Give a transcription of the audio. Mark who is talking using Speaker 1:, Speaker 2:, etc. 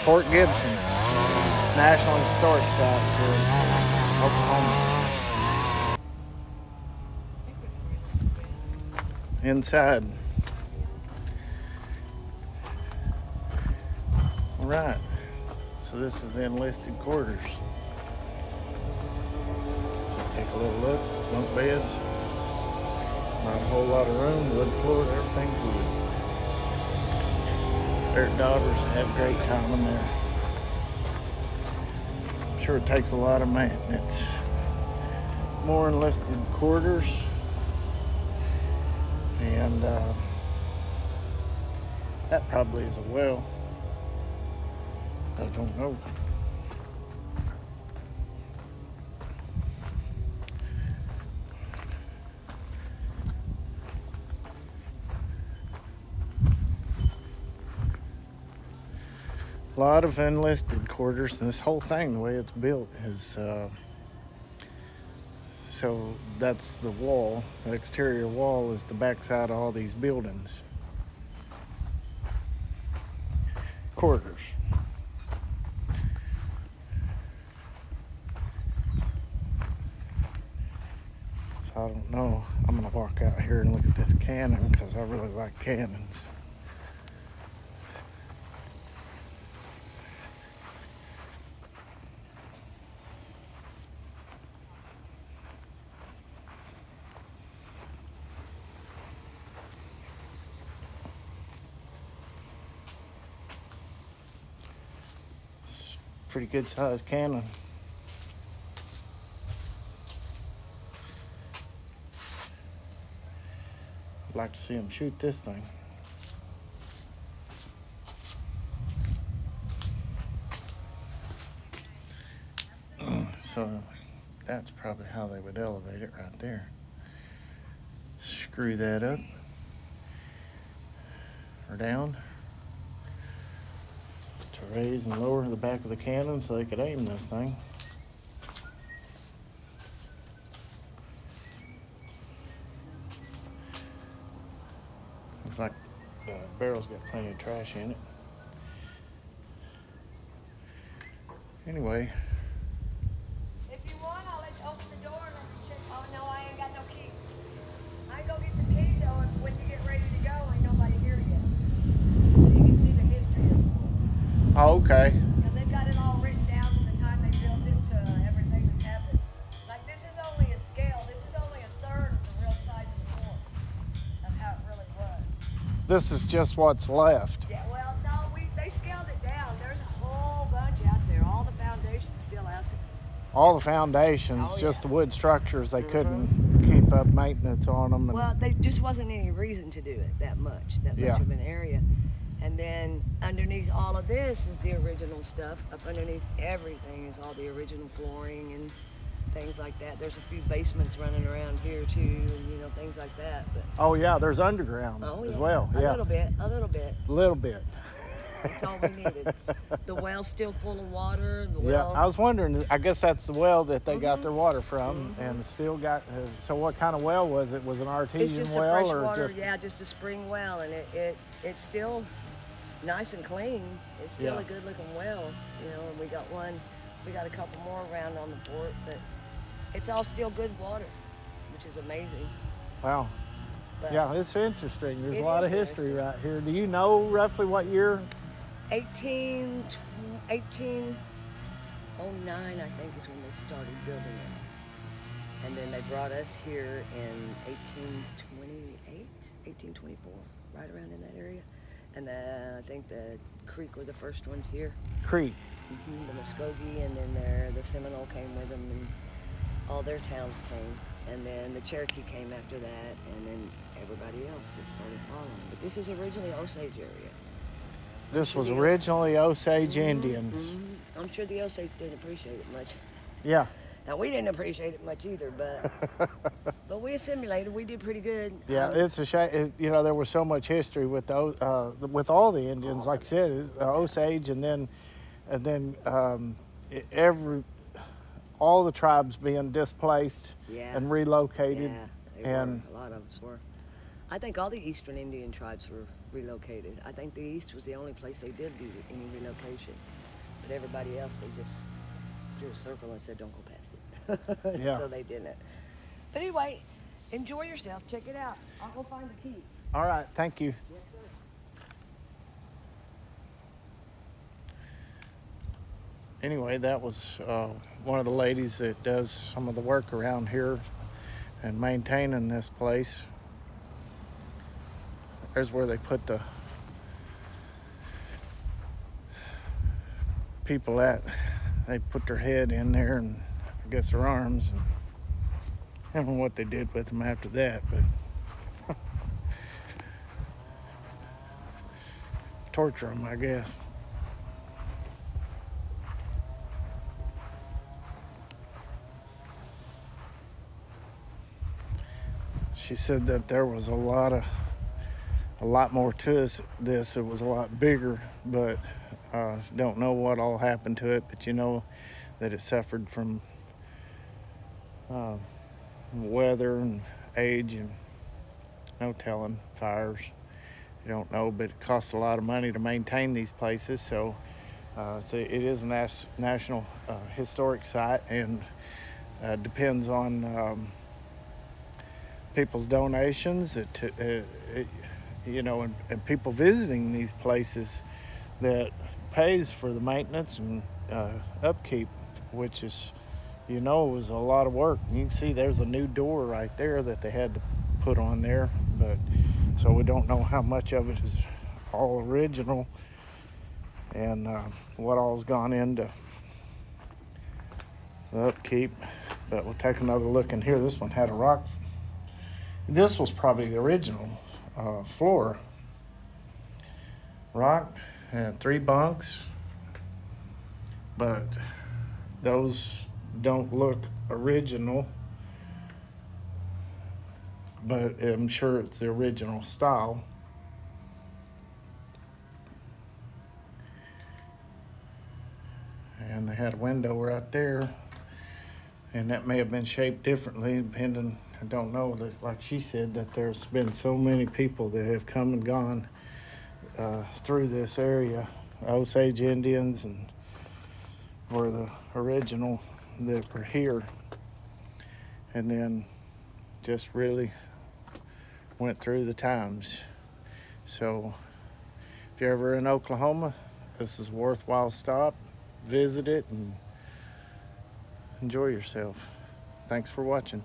Speaker 1: Fort Gibson, National Historic Site here in Oklahoma. Inside. All right. So this is the enlisted quarters. Just take a little look. Bunk beds. Not a whole lot of room. Wood floor. Everything's wood. Their daughters had a great time in there. I'm sure it takes a lot of maintenance. More enlisted quarters. And that probably is a well. I don't know. A lot of enlisted quarters, and this whole thing, the way it's built, is so that's the wall. The exterior wall is the backside of all these buildings. Quarters. So I don't know. I'm gonna walk out here and look at this cannon because I really like cannons. Pretty good sized cannon. I'd like to see them shoot this thing. So that's probably how they would elevate it right there. Screw that up or down to raise and lower the back of the cannon so they could aim this thing. Looks like the barrel's got plenty of trash in it. Anyway.
Speaker 2: If you want, I'll let you open the door and check. Oh no, I ain't got no key. I go get some keys though, and when you get ready to go, ain't nobody here yet. So you can see the history of it.
Speaker 1: Oh, okay.
Speaker 2: Because they've got it all written down from the time they built it to everything that's happened. Like this is only a scale. This is only a third of the real size of the fort of how it really was.
Speaker 1: This is just what's left.
Speaker 2: Yeah, well, no, they scaled it down. There's a whole bunch out there. All the foundations still out there.
Speaker 1: All the foundations,
Speaker 2: Oh,
Speaker 1: just
Speaker 2: yeah.
Speaker 1: the wood structures, they couldn't keep up maintenance on them. And
Speaker 2: Well, there just wasn't any reason to do it that much
Speaker 1: Yeah.
Speaker 2: of an area. And then underneath all of this is the original stuff. Up underneath everything is all the original flooring and things like that. There's a few basements running around here too, and things like that. But
Speaker 1: oh yeah, there's underground as well.
Speaker 2: A
Speaker 1: Yeah,
Speaker 2: little bit.
Speaker 1: a little bit.
Speaker 2: That's all we needed. The well's still full of water. The
Speaker 1: Yeah,
Speaker 2: well,
Speaker 1: I was wondering. I guess that's the well that they got their water from, and still got. So, what kind of well was it? Was it an
Speaker 2: it's
Speaker 1: artesian
Speaker 2: just
Speaker 1: well,
Speaker 2: a fresh
Speaker 1: or
Speaker 2: water,
Speaker 1: just?
Speaker 2: just a spring well, and it's still nice and clean. It's still
Speaker 1: Yeah.
Speaker 2: a good looking well, and we got a couple more around on the fort, but it's all still good water, which is amazing.
Speaker 1: Wow.
Speaker 2: But
Speaker 1: Yeah, it's interesting. There's a
Speaker 2: It
Speaker 1: lot of
Speaker 2: is
Speaker 1: history right here. Do you know roughly what year?
Speaker 2: 1809, I think, is when they started building it. And then they brought us here in 1824, right around in that area. And I think the Creek were the first ones here.
Speaker 1: Creek.
Speaker 2: The Muskogee, and then the Seminole came with them, and all their towns came. And then the Cherokee came after that, and then everybody else just started following. But this is originally Osage area.
Speaker 1: This was
Speaker 2: the
Speaker 1: originally Osage Indians.
Speaker 2: I'm sure the Osage didn't appreciate it much.
Speaker 1: Yeah.
Speaker 2: Now, we didn't appreciate it much either, but we assimilated. We did pretty good.
Speaker 1: Yeah, it's a shame. There was so much history with those, with all the Indians. Like I said, Osage, and then all the tribes being displaced and relocated.
Speaker 2: Yeah,
Speaker 1: and
Speaker 2: a lot of us were. I think all the Eastern Indian tribes were relocated. I think the east was the only place they did do any relocation, but everybody else they just drew a circle and said don't go past it.
Speaker 1: Yeah.
Speaker 2: So they didn't. But anyway, enjoy yourself. Check it out. I'll go find the key.
Speaker 1: All right, thank you.
Speaker 2: Yes, sir.
Speaker 1: Anyway, that was one of the ladies that does some of the work around here and maintaining this place. There's where they put the people at. They put their head in there and I guess their arms, and I don't know what they did with them after that, but torture them, I guess. She said that there was a lot more to this. It was a lot bigger, but don't know what all happened to it. But you know that it suffered from weather and age and no telling, fires. You don't know, but it costs a lot of money to maintain these places. So it is a national historic site, and depends on people's donations, and people visiting these places that pays for the maintenance and upkeep, which is, was a lot of work. You can see there's a new door right there that they had to put on there, but so we don't know how much of it is all original and what all's gone into the upkeep. But we'll take another look in here. This one had a rock. This was probably the original floor. Rock, and 3 bunks, but those don't look original, but I'm sure it's the original style. And they had a window right there, and that may have been shaped differently depending. I don't know, that like she said, that there's been so many people that have come and gone through this area. Osage Indians and were the original that were here, and then just really went through the times. So if you're ever in Oklahoma, this is a worthwhile stop. Visit it and enjoy yourself. Thanks for watching.